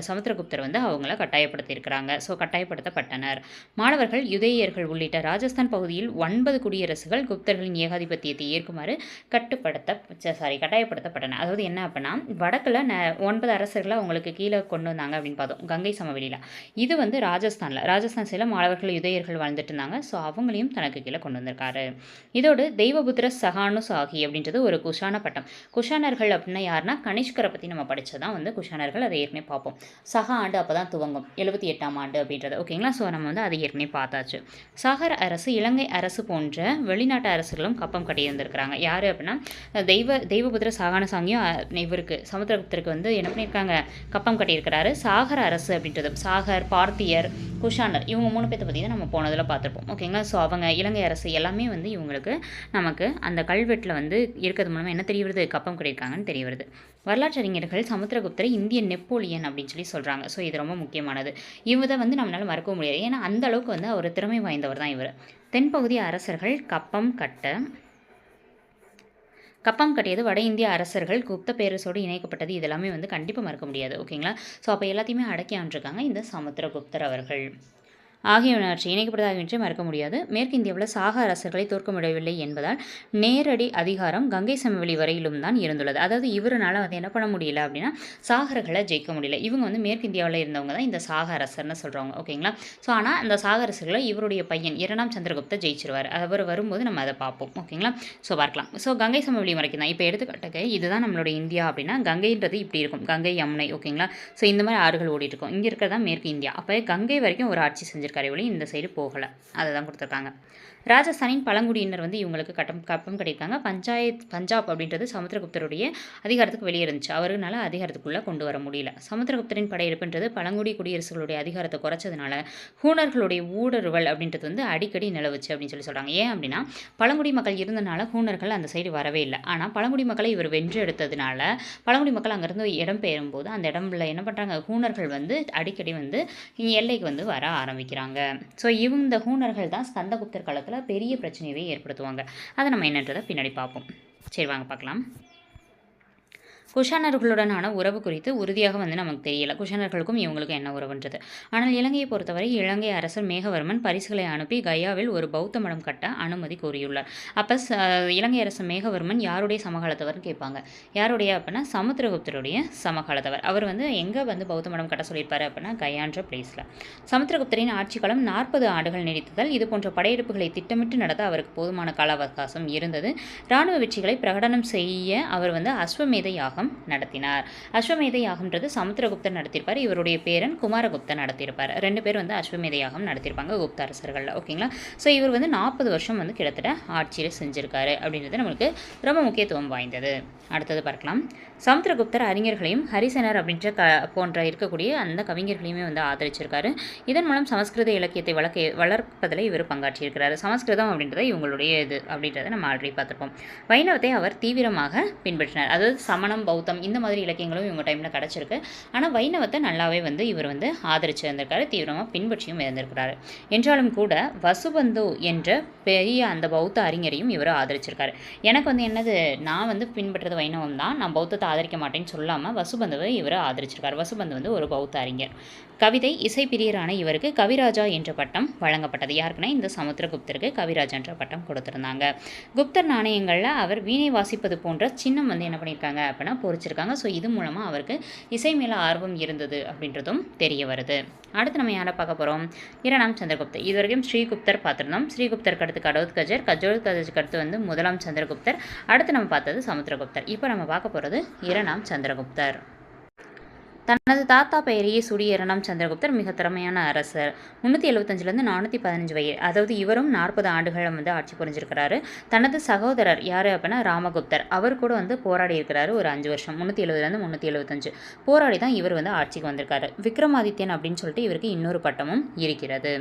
சமுத்திரகுப்தர் வந்து அவங்கள கட்டாயப்படுத்தியிருக்கிறாங்க. ஸோ கட்டாயப்படுத்தப்பட்டனர். மாணவர்கள், யுதேயர்கள் உள்ளிட்ட ராஜஸ்தான் பகுதியில் 9 குடியரசுகள் குப்தர்களின் ஏகாதிபத்தியத்தை ஏற்குமாறு கட்டாயப்படுத்தப்பட்டன. அதாவது என்ன அப்படின்னா, வடக்கில் 9 அரசர்களை அவங்களுக்கு கீழே கொண்டு வந்தாங்க அப்படின்னு பார்த்தோம், கங்கை சமவெளியில். இது வந்து ராஜஸ்தான் சைடில் மாணவர்கள், யுதேயர்கள் வாழ்ந்துட்டு இருந்தாங்க. ஸோ அவங்களையும் தனக்கு கீழே கொண்டு வந்திருக்காரு. இதோடு தெய்வபுத்திர சகானு சாகி அப்படின்றது ஒரு குஷான பட்டம். குஷானர்கள் அப்படின்னா யாருன்னா, கனிஷ்கரை பற்றி நம்ம படித்ததான் வந்து குஷானர்கள். அதை ஏற்கனவே பார்ப்போம். சகா ஆண்டு அப்போ தான் துவங்கும், 78ஆம் ஆண்டு அப்படின்றது. ஓகேங்களா. ஸோ நம்ம வந்து அதை ஏற்கனவே பார்த்தாச்சு. சாகர் அரசு, இலங்கை அரசு போன்ற வெளிநாட்டு அரசுகளும் கப்பம் கட்டியிருந்திருக்கிறாங்க. யார் அப்படின்னா, தெய்வபுத்திர சகானு சாங்கியும் இவருக்கு சமுத்திரகுப்தருக்கு வந்து என்ன பண்ணியிருக்காங்க, கப்பம் கட்டியிருக்கிறாரு. சாகர அரசு அப்படின்றது சாகர், பார்த்தியர், குஷானர் இவங்க 3 பேர்த்த பற்றி தான் நம்ம போனதில் பார்த்துருப்போம். ஓகேங்களா. ஸோ அவங்க இலங்கை அரசு எல்லாமே வந்து இவங்களுக்கு நமக்கு அந்த கல்வெட்டில் வந்து இருக்கிறது மூலமாக என்ன தெரிய வருது, கப்பம் கிடையிருக்காங்கன்னு தெரிய வருது. வரலாற்றறிஞர்கள் சமுத்திரகுப்தரை இந்திய நெப்போலியன் அப்படின்னு சொல்லி சொல்கிறாங்க. ஸோ இது ரொம்ப முக்கியமானது. இவரை வந்து நம்மளால் மறக்க முடியாது. ஏன்னா அந்த அளவுக்கு வந்து அவர் திறமை வாய்ந்தவர் தான் இவர். தென்பகுதி அரசர்கள் கப்பம் கட்டியது, வட இந்திய அரசர்கள் குப்த பேரரசோடு இணைக்கப்பட்டது, இதெல்லாமே வந்து கண்டிப்பாக மறக்க முடியாது. ஓகேங்களா. ஸோ அப்போ எல்லாத்தையுமே அடக்கி ஆண்டிருக்காங்க இந்த சமுத்திரகுப்தர் அவர்கள். ஆகியவற்றை இணைக்கப்பட்டதாகியவற்றை மறக்க முடியாது. மேற்கு இந்தியாவில் சாக அரசர்களை தோற்க முடியவில்லை என்பதால் நேரடி அதிகாரம் கங்கை சமவெளி வரையிலும் தான் இருந்துள்ளது. அதாவது இவரால் வந்து என்ன பண்ண முடியல அப்படின்னா, சாகர்களை ஜெயிக்க முடியல. இவங்க வந்து மேற்கு இந்தியாவில் இருந்தவங்க தான் இந்த சாக அரசர்னு சொல்கிறவங்க. ஓகேங்களா. ஸோ ஆனால் அந்த சாக அரசர்களை இவருடைய பையன் 2ஆம் சந்திரகுப்தர் ஜெயிச்சிருவார். அவர் வரும்போது நம்ம அதை பார்ப்போம். ஓகேங்களா. ஸோ பார்க்கலாம். ஸோ கங்கை சமவெளி வரைக்கும் தான். இப்போ எடுத்துக்காட்டுக்கு இதுதான் நம்மளோட இந்தியா அப்படின்னா, கங்கைன்றது இப்படி இருக்கும், கங்கை, யமுனை. ஓகேங்களா. ஸோ இந்த மாதிரி ஆறுகள் ஓடிட்டு இருக்கும். இங்கே இருக்கிறதா மேற்கு இந்தியா. அப்போ கங்கை வரைக்கும் ஒரு ஆட்சி செஞ்சிருக்காங்க. கரை வழி இந்த சைடு போகலை, அதை தான் கொடுத்துருக்காங்க. ராஜஸ்தானின் பழங்குடியினர் வந்து இவங்களுக்கு கப்பம் கட்டியிருக்காங்க. பஞ்சாப் அப்படின்றது சமுத்திரகுப்தருடைய அதிகாரத்துக்கு வெளியே இருந்துச்சு, அவருனால அதிகாரத்துக்குள்ளே கொண்டு வர முடியல. சமுத்திரகுப்தரின் படையெடுப்புன்றது பழங்குடி குடியரசுகளுடைய அதிகாரத்தை குறைச்சதுனால ஹூனர்களுடைய ஊடுருவல் அப்படின்றது வந்து அடிக்கடி நிலவுச்சு அப்படின்னு சொல்கிறாங்க. ஏன் அப்படின்னா பழங்குடி மக்கள் இருந்தனால ஹூனர்கள் அந்த சைடு வரவே இல்லை. ஆனால் பழங்குடி மக்களை இவர் வென்று எடுத்ததுனால பழங்குடி மக்கள் அங்கேருந்து இடம் பெயரும்போது அந்த இடம்ல என்ன பண்ணுறாங்க, ஹூனர்கள் வந்து அடிக்கடி வந்து எல்லைக்கு வந்து வர ஆரம்பிக்கிறாங்க. ஸோ இந்த ஹூனர்கள் தான் ஸ்கந்தகுப்தர் காலத்தில் பெரிய பிரச்சனையவே ஏற்படுத்துவாங்க. அதை நம்ம என்னன்றதை பின்னாடி பார்ப்போம். சரி, வாங்க பார்க்கலாம். குஷானர்களுடனான உறவு குறித்து உறுதியாக வந்து நமக்கு தெரியல, குஷானர்களுக்கும் இவங்களுக்கும் என்ன உறவுன்றது. ஆனால் இலங்கையை பொறுத்தவரை இலங்கை அரசர் மேகவர்மன் பரிசுகளை அனுப்பி கயாவில் ஒரு பௌத்த மடம் கட்ட அனுமதி கோரியுள்ளார். அப்போ இலங்கை அரசர் மேகவர்மன் யாருடைய சமகாலத்தவர்னு கேட்பாங்க. யாருடைய அப்படின்னா சமுத்திரகுப்தருடைய சமகாலத்தவர். அவர் வந்து எங்கே வந்து பௌத்த மடம் கட்ட சொல்லியிருப்பாரு அப்படின்னா கயான்ற பிளேஸில். சமுத்திரகுப்தரின் ஆட்சி காலம் 40 ஆண்டுகள் நீடித்ததால் இது போன்ற படையெடுப்புகளை திட்டமிட்டு நடத்த அவருக்கு போதுமான கால அவகாசம் இருந்தது. இராணுவ வெற்றிகளை பிரகடனம் செய்ய அவர் வந்து அஸ்வமேத யாகம் நடத்தினார். அஸ்வமேத யாகம்ன்றது சமுத்திரகுப்தர் நடத்தியிருப்பார், இவருடைய பேரன் குமாரகுப்தர் நடத்தியிருப்பார். 2 பேர் வந்து அஸ்வமேத யாகம் நடத்தியிருப்பாங்க குப்த அரசர்கள். ஓகேங்களா. ஸோ இவர் வந்து 40 வருஷம் வந்து கிட்டத்தட்ட ஆட்சியில் செஞ்சிருக்காரு அப்படின்றது நம்மளுக்கு ரொம்ப முக்கியத்துவம் வாய்ந்தது. அடுத்தது பார்க்கலாம். சமுத்திரகுப்தர் அறிஞர்களையும் ஹரிசனர் அப்படின்ற போன்ற இருக்கக்கூடிய அந்த கவிஞர்களையுமே வந்து ஆதரிச்சிருக்காரு. இதன் மூலம் சமஸ்கிருத இலக்கியத்தை வளர்ப்பதில் இவர் பங்காற்றியிருக்கிறார். சமஸ்கிருதம் அப்படின்றத இவங்களுடைய இது அப்படின்றத நம்ம ஆல்ரெடி பார்த்துருப்போம். வைணவத்தை அவர் தீவிரமாக பின்பற்றினார். அதாவது சமணம், பௌத்தம் இந்த மாதிரி இலக்கியங்களும் இவங்க டைமில் கிடச்சிருக்கு. ஆனால் வைணவத்தை நல்லாவே வந்து இவர் வந்து ஆதரிச்சு இருந்திருக்காரு, தீவிரமாக பின்பற்றியும் இருந்திருக்கிறாரு. என்றாலும் கூட வசுபந்து என்ற பெரிய அந்த பௌத்த அறிஞரையும் இவர் ஆதரிச்சிருக்காரு. எனக்கு வந்து என்னது, நான் வந்து பின்பற்றது வைணவம் தான், நான் பௌத்தத்தை ஆதரிக்க மாட்டேன்னு சொல்லாமல் வசுபந்துவை இவர் ஆதரிச்சிருக்கார். வசுபந்து வந்து ஒரு பௌத்த அறிஞர். கவிதை இசை பிரியரான இவருக்கு கவிராஜா என்ற பட்டம் வழங்கப்பட்டது. யாருக்குன்னா இந்த சமுத்திரகுப்தருக்கு கவிராஜா என்ற பட்டம் கொடுத்துருந்தாங்க. குப்தர் நாணயங்களில் அவர் வீணை வாசிப்பது போன்ற சின்னம் வந்து என்ன பண்ணியிருக்காங்க அப்படின்னா பொறிச்சிருக்காங்க. ஸோ இது மூலமாக அவருக்கு இசை மேலே ஆர்வம் இருந்தது அப்படின்றதும் தெரிய வருது. அடுத்து நம்ம யாரை பார்க்க போகிறோம், 2ஆம் சந்திரகுப்தர். இது வரைக்கும் ஸ்ரீகுப்தர் பார்த்துருந்தோம். ஸ்ரீகுப்தருக்கு அடுத்து கடோத்கஜர், கடோத்கஜருக்கு அடுத்து வந்து 1ஆம் சந்திரகுப்தர், அடுத்து நம்ம பார்த்தது சமுத்திரகுப்தர். இப்போ நம்ம பார்க்க போகிறது 2ஆம் சந்திரகுப்தர். தனது தாத்தா பெயரையே சூடிய 2ஆம் சந்திரகுப்தர் மிக திறமையான அரசர். 375லேருந்து 415 வயது, அதாவது இவரும் 40 ஆண்டுகள் வந்து ஆட்சி புரிஞ்சிருக்கிறாரு. தனது சகோதரர் யார் அப்படின்னா ராமகுப்தர், அவர் கூட வந்து போராடி இருக்கிறாரு ஒரு 5 வருஷம். 370லேருந்து 375 போராடி தான் இவர் வந்து ஆட்சிக்கு வந்திருக்காரு. விக்ரமாதித்யன் அப்படின்னு சொல்லிட்டு இவருக்கு இன்னொரு பட்டமும் இருக்கிறது.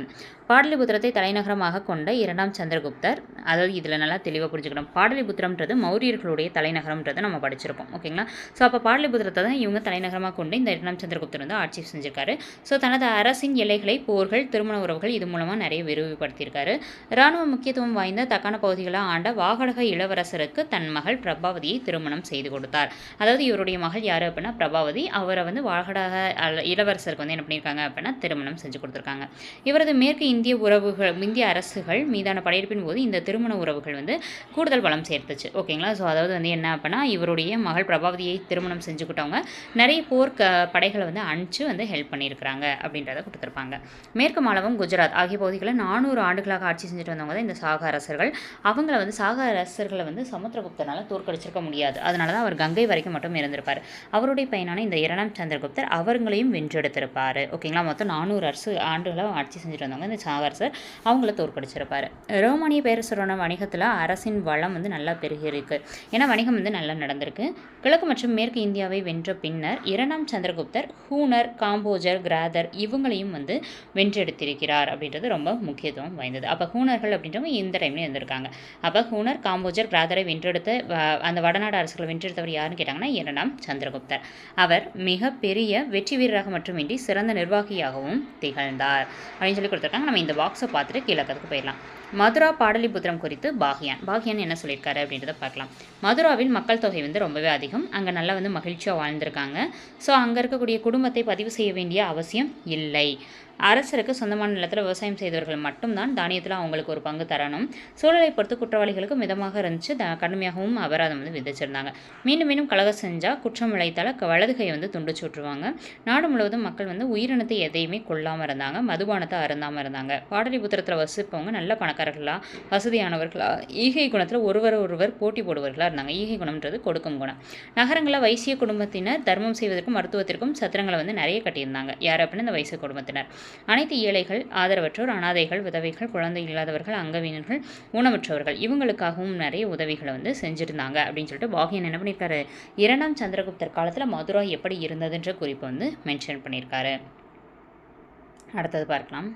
பாடலிபுத்திரத்தை தலைநகரமாக கொண்ட 2ஆம் சந்திரகுப்தர், அதாவது இதில் நல்லா தெளிவாக புரிஞ்சுக்கணும், பாடலிபுத்திரம்ன்றது மௌரியர்களுடைய தலைநகரம்ன்றதை நம்ம படிச்சிருப்போம். ஓகேங்களா. ஸோ அப்போ பாடலிபுத்திரத்தை தான் இவங்க தலைநகரமாக கொண்டு இந்த 2ஆம் சந்திரகுப்தர் வந்து ஆட்சி செஞ்சிருக்காரு. ஸோ தனது அரசின் எல்லைகளை, போர்கள், திருமண உறவுகள் இது மூலமாக நிறைய விரிவுபடுத்தியிருக்காரு. இராணுவ முக்கியத்துவம் வாய்ந்த தக்கான பகுதிகளை ஆண்ட வாகடக இளவரசருக்கு தன் மகள் பிரபாவதியை திருமணம் செய்து கொடுத்தார். அதாவது இவருடைய மகள் யார் அப்படின்னா பிரபாவதி. அவரை வந்து வாகடக இளவரசருக்கு வந்து என்ன பண்ணியிருக்காங்க அப்படின்னா திருமணம் செஞ்சு கொடுத்துருக்காங்க. இவரது மேற்கு இந்திய அரசுகள் மீதான படையெடுப்பின் போது இந்த திருமண உறவுகள் வந்து கூடுதல் பலம் சேர்த்துச்சு. ஓகேங்களா. ஸோ அதாவது வந்து என்ன அப்படின்னா இவருடைய மகள் பிரபாவதியை திருமணம் செஞ்சுக்கிட்டவங்க நிறைய படைகளை வந்து அனுப்பிச்சு வந்து ஹெல்ப் பண்ணியிருக்கிறாங்க அப்படின்றத கொடுத்துருப்பாங்க. மேற்கு மாலவம், குஜராத் ஆகிய பகுதிகளை 400 ஆண்டுகளாக ஆட்சி செஞ்சுட்டு வந்தவங்க தான் இந்த சாக அரசர்கள். சாக அரசர்களை வந்து சமுத்திரகுப்தனால் தோற்கடிச்சிருக்க முடியாது. அதனால தான் அவர் கங்கை வரைக்கும் மட்டும் இருந்திருப்பார். அவருடைய பையனான இந்த 2ஆம் சந்திரகுப்தர் அவங்களையும் வென்றெடுத்திருப்பார். ஓகேங்களா. மொத்தம் 400 ஆண்டுகளாக ஆட்சி செஞ்சுட்டு வந்தவங்க இந்த சாக அரசர், அவங்கள தோற்கடிச்சிருப்பார். ரோமானிய பேரரசரோட வணிகத்தில் அரசின் வளம் வந்து நல்லா பெருகி இருக்கு. ஏன்னா வணிகம் வந்து நல்லா நடந்திருக்கு. கிழக்கு மற்றும் மேற்கு இந்தியாவை வென்ற பின்னர் 2ஆம் சந்திரகுப்தர் ஹூனர், காம்போஜர், கிராதர் இவங்களையும் வந்து வென்றெடுத்திருக்கிறார் அப்படின்றது ரொம்ப முக்கியத்துவம் வாய்ந்தது. அப்போ ஹூனர்கள் அப்படின்றவங்க இந்த டைம்ல இருந்திருக்காங்க. அப்போ ஹூனர், காம்போஜர், கிராதரை வென்றெடுத்த அந்த வடநாடு அரசுகளை வென்றெடுத்தவர் யாருன்னு கேட்டாங்கன்னா 2ஆம் சந்திரகுப்தர். அவர் மிகப்பெரிய வெற்றி வீரராக மட்டுமின்றி சிறந்த நிர்வாகியாகவும் திகழ்ந்தார் அப்படின்னு சொல்லி கொடுத்துருக்காங்க. நம்ம இந்த பாக்ஸை பார்த்துட்டு கீழக்கத்துக்கு போயிடலாம். மதுரா பாடலிபுத்திரம் குறித்து பாகியான் என்ன சொல்லியிருக்காரு அப்படின்றத பார்க்கலாம். மதுராவில் மக்கள் தொகை வந்து ரொம்பவே அதிகம். அங்கே நல்லா வந்து மகிழ்ச்சியாக வாழ்ந்திருக்காங்க. ஸோ அங்கே இருக்கக்கூடிய குடும்பத்தை பதிவு செய்ய வேண்டிய அவசியம் இல்லை. அரசருக்கு சொந்தமான நிலத்தில் விவசாயம் செய்தவர்கள் மட்டும்தான் தானியத்தில் அவங்களுக்கு ஒரு பங்கு தரணும். சூழலை பொறுத்து குற்றவாளிகளுக்கு மிதமாக இருந்துச்சு, கடுமையாகவும் அபராதம் வந்து விதிச்சிருந்தாங்க. மீண்டும் மீண்டும் கலகம் செஞ்சால் குற்றம் விளைத்தால் வலதுகையை வந்து துண்டிச்சு விட்டுருவாங்க. நாடு முழுவதும் மக்கள் வந்து உயிரினத்தை எதையுமே கொல்லாமல் இருந்தாங்க, மதுபானத்தை அருந்தாமல் இருந்தாங்க. பாடலிபுத்திரத்தில் வசிப்பவங்க நல்ல பணக்காரர்களாக, வசதியானவர்களாக, ஈகை குணத்தில் ஒருவர் போட்டி போடுவர்களாக இருந்தாங்க. ஈகை குணம்ன்றது கொடுக்கும் குணம். நகரங்களில் வைசிய குடும்பத்தினர் தர்மம் செய்வதற்கும் மருத்துவத்திற்கும் சத்திரங்களை வந்து நிறைய கட்டியிருந்தாங்க. யார் அப்படின்னா இந்த வைசிய குடும்பத்தினர். அனைத்து ஏழைகள், ஆதரவற்றோர், அனாதைகள், விதவைகள், குழந்தை இல்லாதவர்கள், அங்கவீனர்கள், ஊனமுற்றவர்கள் இவங்களுக்காகவும் நிறைய உதவிகளை வந்து செஞ்சுருந்தாங்க அப்படின்னு சொல்லிட்டு பாகியன் என்ன பண்ணியிருக்காரு, 2ஆம் சந்திரகுப்தர் காலத்தில் மதுரா எப்படி இருந்ததுன்ற குறிப்பை வந்து மென்ஷன் பண்ணியிருக்காரு. அடுத்தது பார்க்கலாம்.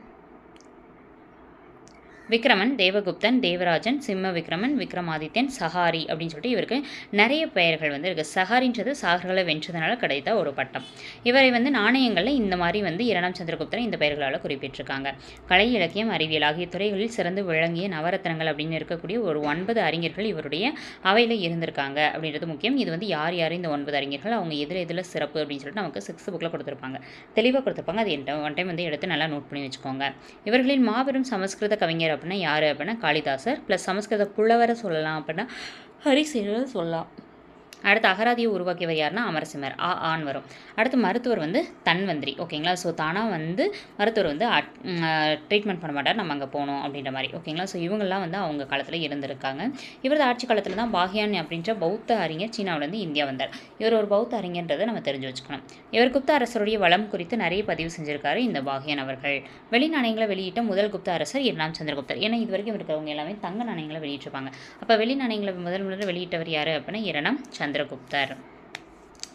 விக்ரமன், தேவகுப்தன், தேவராஜன், சிம்ம விக்ரமன், விக்ரமாதித்யன், சஹாரி அப்படின்னு சொல்லிட்டு இவருக்கு நிறைய பெயர்கள் வந்து இருக்குது. சஹாரின்றது சாகர்களை வென்றதுனால கிடைத்த ஒரு பட்டம். இவரை வந்து நாணயங்களில் இந்த மாதிரி வந்து 2ஆம் சந்திரகுப்தன் இந்த பெயர்களால் குறிப்பிட்டிருக்காங்க. கலை, இலக்கியம், அறிவியல் ஆகிய துறைகளில் சிறந்து விளங்கிய நவரத்னங்கள் அப்படின்னு இருக்கக்கூடிய ஒரு 9 அறிஞர்கள் இவருடைய அவையில் இருந்திருக்காங்க அப்படின்றது முக்கியம். இது வந்து யார் இந்த 9 அறிஞர்கள், அவங்க எதில் சிறப்பு அப்படின்னு சொல்லிட்டு நமக்கு 6th புக்கில் கொடுத்துருப்பாங்க, தெளிவாக கொடுத்துருப்பாங்க. அது ஒன் டைம் வந்து எடுத்து நல்லா நோட் பண்ணி வச்சுக்கோங்க. இவர்களின் மாபெரும் சமஸ்கிருத கவிஞர் அப்படின்னா யார் அப்படின்னா காளிதாசர், ப்ளஸ் சமஸ்கிருத புலவரை சொல்லலாம் அப்படின்னா ஹரிசேனர் சொல்லலாம். அடுத்து அகராதியை உருவாக்கியவர் யாருன்னா அமரசிம்மர், ஆன் வரும். அடுத்து மருத்துவர் வந்து தன்வந்திரி. ஓகேங்களா. ஸோ தானாக வந்து மருத்துவர் வந்து ட்ரீட்மெண்ட் பண்ண மாட்டார், நம்ம அங்கே போகணும் அப்படின்ற மாதிரி. ஓகேங்களா. ஸோ இவங்கெல்லாம் வந்து அவங்க காலத்தில் இருந்திருக்காங்க. இவரது ஆட்சி காலத்தில் தான் பாகியான் அப்படின்ற பௌத்த அறிஞர் சீனாவிலேருந்து இந்தியா வந்தார். இவர் ஒரு பௌத்த அறிஞர்ன்றதை நம்ம தெரிஞ்சு வச்சுக்கணும். இவர் குப்த அரசருடைய வளம் குறித்து நிறைய பதிவு செஞ்சிருக்காரு இந்த பாகியான் அவர்கள். வெளி நாணயங்களை வெளியிட்ட முதல் குப்த அரசர் 2ஆம் சந்திரகுப்தர். ஏன்னா இது வரைக்கும் இருக்கிறவங்க எல்லாமே தங்க நாணயங்களை வெளியிட்டிருப்பாங்க. அப்போ வெளி நாணயங்களை முதல் வெளியிட்டவர் யார் அப்படின்னா 2ஆம் சந்திரகுப்தர்.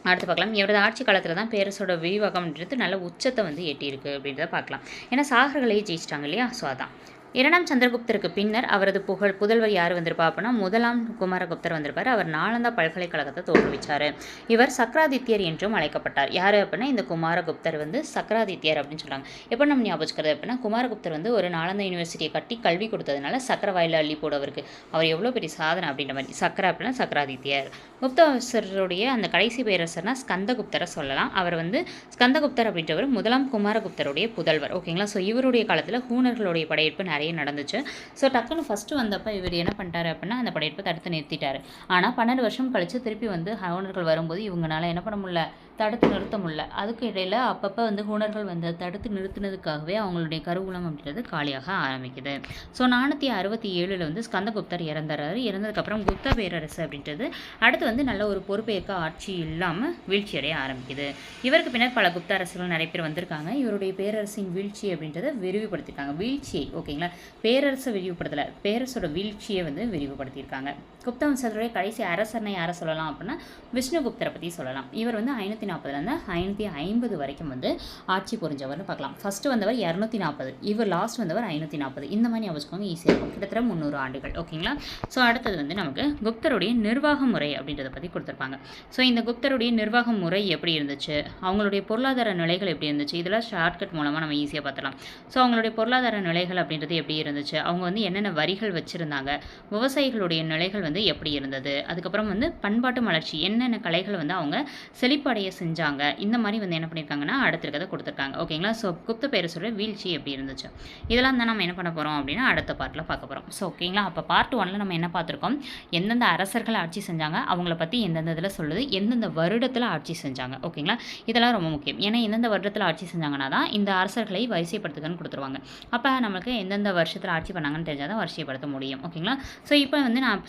அடுத்து பார்க்கலாம். இவரது ஆட்சி காலத்தில் தான் பேரரசோட விரிவாக்கம்ன்றது நல்ல உச்சத்தை வந்து எட்டியிருக்கு அப்படின்றத பார்க்கலாம். ஏன்னா சாகர்களையே ஜெயிச்சிட்டாங்க இல்லையா. ஸோ அதான் 2ஆம் சந்திரகுப்தருக்கு பின்னர் அவரது புதல்வர் யார் வந்திருப்பா அப்படின்னா 1ஆம் குமாரகுப்தர் வந்திருப்பார். அவர் நாலந்தா பல்கலைக்கழகத்தை தோற்றுவிச்சார். இவர் சக்கராதித்யர் என்றும் அழைக்கப்பட்டார். யார் அப்படின்னா இந்த குமாரகுப்தர் வந்து சக்கராதித்யர் அப்படின்னு சொல்கிறாங்க. எப்போ நம்ம ஞாபகம் வச்சுக்கிறது அப்படின்னா குமாரகுப்தர் வந்து ஒரு நாலந்தா யூனிவர்சிட்டியை கட்டி கல்வி கொடுத்ததுனால சக்கர வாயில அள்ளி போடவருக்கு அவர் எவ்வளோ பெரிய சாதனை அப்படின்ற மாதிரி. சக்கர அப்படின்னா சக்கராதித்யர். குப்தரசருடைய அந்த கடைசி பேரரசர்னா ஸ்கந்தகுப்தரை சொல்லலாம். அவர் வந்து ஸ்கந்தகுப்தர் அப்படின்றவர் 1ஆம் குமாரகுப்தருடைய புதல்வர். ஓகேங்களா. ஸோ இவருடைய காலத்தில் ஹூனர்களுடைய படையெடுப்பு நிறைய நடந்துச்சு. ஸோ டக்குன்னு ஃபஸ்ட்டு வந்தப்போ இவர் என்ன பண்ணிட்டாரு அப்படின்னா அந்த படையெடுப்பை தடுத்து நிறுத்திட்டார். ஆனால் 12 வருஷம் கழித்து திருப்பி வந்து ஹூனர்கள் வரும்போது இவங்களால என்ன பண்ண முடியல, தடுத்து நிறுத்த முடியல. அதுக்கு இடையில் அப்பப்போ வந்து ஹூனர்கள் வந்து தடுத்து நிறுத்தினதுக்காகவே அவங்களுடைய கருவூலம் அப்படின்றது காலியாக ஆரம்பிக்குது. ஸோ 467 வந்து ஸ்கந்தகுப்தர் இறந்துறாரு. இறந்ததுக்கப்புறம் குப்த பேரரசு அப்படின்றது அடுத்து வந்து நல்ல ஒரு பொறுப்பேற்க ஆட்சி இல்லாமல் வீழ்ச்சி அடைய ஆரம்பிக்குது. இவருக்கு பின்னர் பல குப்த அரசுகள் நிறைய பேர் வந்திருக்காங்க. இவருடைய பேரரசின் வீழ்ச்சி அப்படின்றத விரிவுபடுத்தியிருக்காங்க. வீழ்ச்சியை ஓகேங்களா, பேரரசை விரிவுபடுத்தலை, பேரரசோட வீழ்ச்சியை வந்து விரிவுபடுத்தியிருக்காங்க. குப்த வம்சத்துடைய கடைசி அரசனை யாரை சொல்லலாம் அப்படின்னா விஷ்ணுகுப்தரை பற்றி சொல்லலாம். இவர் வந்து 540 550 வரைக்கும் வந்து ஆட்சி புரிஞ்சவர்னு பார்க்கலாம். ஃபர்ஸ்ட் வந்தவர் 240, இவர் லாஸ்ட் வந்தவர் 540. இந்த மாதிரி யோசிச்சுக்கோங்க, ஈஸியாக இருக்கும். கிட்டத்தட்ட 300 ஆண்டுகள். ஓகேங்களா. ஸோ அடுத்தது வந்து நமக்கு குப்தருடைய நிர்வாக முறை அப்படின்றத பற்றி கொடுத்துருப்பாங்க. ஸோ இந்த குப்தருடைய நிர்வாக முறை எப்படி இருந்துச்சு, அவங்களுடைய பொருளாதார நிலைகள் எப்படி இருந்துச்சு, இதெல்லாம் ஷார்ட்கட் மூலமாக நம்ம ஈஸியாக பார்த்துலாம். ஸோ அவங்களுடைய பொருளாதார நிலைகள் அப்படின்றது எப்படி இருந்துச்சு, அவங்க வந்து என்னென்ன வரிகள் வச்சுருந்தாங்க, விவசாயிகளுடைய நிலைகள் வந்து எப்படி இருந்தது, அதுக்கப்புறம் வந்து பண்பாட்டு மலர்ச்சி என்னென்ன கலைகள் வந்து அவங்க செழிப்படைய செஞ்சாங்க, இந்த மாதிரி வந்து என்ன பண்ணியிருக்காங்கன்னா அடுத்திருக்கதை கொடுத்துருக்காங்க. ஓகேங்களா. ஸோ குப்த பேரரசோட வீழ்ச்சி எப்படி இருந்துச்சு, இதெல்லாம் தான் நம்ம என்ன பண்ண போகிறோம் அப்படின்னா அடுத்த பார்ட்டில் பார்க்க போகிறோம். ஸோ ஓகேங்களா. அப்போ பார்ட் 1ல் நம்ம என்ன பார்த்துருக்கோம், எந்தெந்த அரசர்கள் ஆட்சி செஞ்சாங்க, அவங்கள பற்றி எந்தெந்த இதில் சொல்லுது, எந்தெந்த வருடத்தில் ஆட்சி செஞ்சாங்க. ஓகேங்களா. இதெல்லாம் ரொம்ப முக்கியம். ஏன்னா எந்தெந்த வருடத்தில் ஆட்சி செஞ்சாங்கன்னா தான் இந்த அரசர்களை வரிசைப்படுத்துக்கன்னு கொடுத்துருவாங்க. அப்போ நம்மளுக்கு எந்தெந்த வருஷத்தில் ஆட்சி பண்ணாங்கன்னு தெரிஞ்சால் தான் வரிசைப்படுத்த முடியும். ஓகேங்களா. ஸோ இப்போ வந்து நான்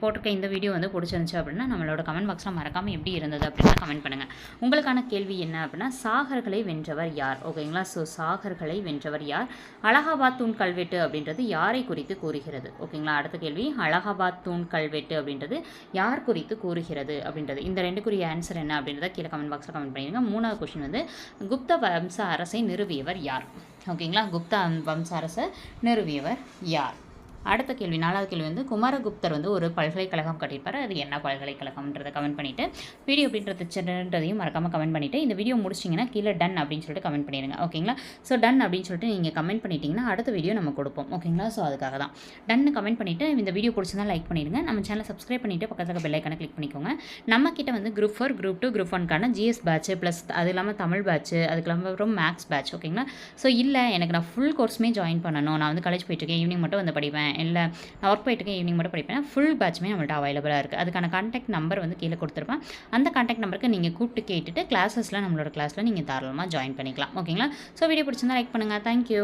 போட்டிருக்க இந்த வீடியோ வந்து பிடிச்சிருந்துச்சு அப்படின்னா நம்மளோட கமெண்ட் பாக்ஸில் மறக்காமல் எப்படி இருந்தது அப்படின்னா கமெண்ட் பண்ணுங்கள். உங்களுக்கான கேள்வி என்ன அப்படின்னா சாகர்களை வென்றவர் யார். ஓகேங்களா. ஸோ சாகர்களை வென்றவர் யார், அலகாபாத் தூண் கல்வெட்டு அப்படின்றது யாரை குறித்து கூறுகிறது. ஓகேங்களா. அடுத்த கேள்வி, அலகாபாத் தூண் கல்வெட்டு அப்படின்றது யார் குறித்து கூறுகிறது அப்படின்றது. இந்த ரெண்டுக்குரிய ஆன்சர் என்ன அப்படின்றத கீழே கமெண்ட் பாக்ஸில் கமெண்ட் பண்ணிடுங்க. 3வது கொஸ்டின் வந்து குப்த வம்ச அரசை நிறுவியவர் யார். ஓகேங்களா. குப்த வம்ச அரசை நிறுவியவர் யார். அடுத்த கேள்வி, 4வது கேள்வி வந்து குமாரகுப்தர் வந்து ஒரு பல்கலைக்கழகம் கட்டியிருப்பார், அது என்ன பல்கலைக்கழகம்ன்றதை கமெண்ட் பண்ணிவிட்டு வீடியோ அப்படின்றதையும் மறக்காமல் கமெண்ட் பண்ணிவிட்டு இந்த வீடியோ முடிச்சிங்கன்னா கீழே டன் அப்படின்னு சொல்லிட்டு கமெண்ட் பண்ணிடுங்க. ஓகேங்களா. ஸோ டன் அப்படின்னு சொல்லிட்டு நீங்கள் கமெண்ட் பண்ணிட்டீங்கன்னா அடுத்த வீடியோ நம்ம கொடுப்போம். ஓகேங்களா. ஸோ அதுக்காக தான் டன்னு கமெண்ட் பண்ணிவிட்டு இந்த வீடியோ பிடிச்சிருந்தா லைக் பண்ணிடுங்க. நம்ம சேனலை சப்ஸ்கிரைப் பண்ணிவிட்டு பக்கத்தில் பெல் ஐக்கானை கிளிக் பண்ணிக்கோங்க. நம்ம கிட்ட வந்து குரூப் 4, குரூப் 2, குரூப் 1க்கான ஜிஎஸ் பேட்ச் ப்ளஸ் அது இல்லாமல் தமிழ் பேட்ச், அதுக்கு இல்லாமல் மேக்ஸ் பேட்ச். ஓகேங்களா. ஸோ இல்லை எனக்கு நான் ஃபுல் கோர்ஸுமே ஜாயின் பண்ணணும், நான் வந்து காலேஜ் போயிட்டுருக்கேன், ஈவினிங் மட்டும் வந்து படிப்பேன், இல்லை நான் ஒர்க் போயிட்டுருக்கேன் ஈவினிங் மட்டும் படிப்பேன், ஃபுல் பேட்சுமே நம்மள்ட்ட அவைலபிளாக இருக்குது. அதுக்கான கான்டாக்ட் நம்பர் வந்து கீழே கொடுத்துருப்பேன். அந்த கான்டாக்ட் நம்பருக்கு நீங்கள் கூப்பிட்டு கேட்டுட்டு கிளாஸஸில் நம்மளோட கிளாஸில் நீங்கள் தாராளமாக ஜாயின் பண்ணிக்கலாம். ஓகேங்களா. ஸோ வீடியோ பிடிச்சிருந்தா லைக் பண்ணுங்கள். தேங்க்யூ.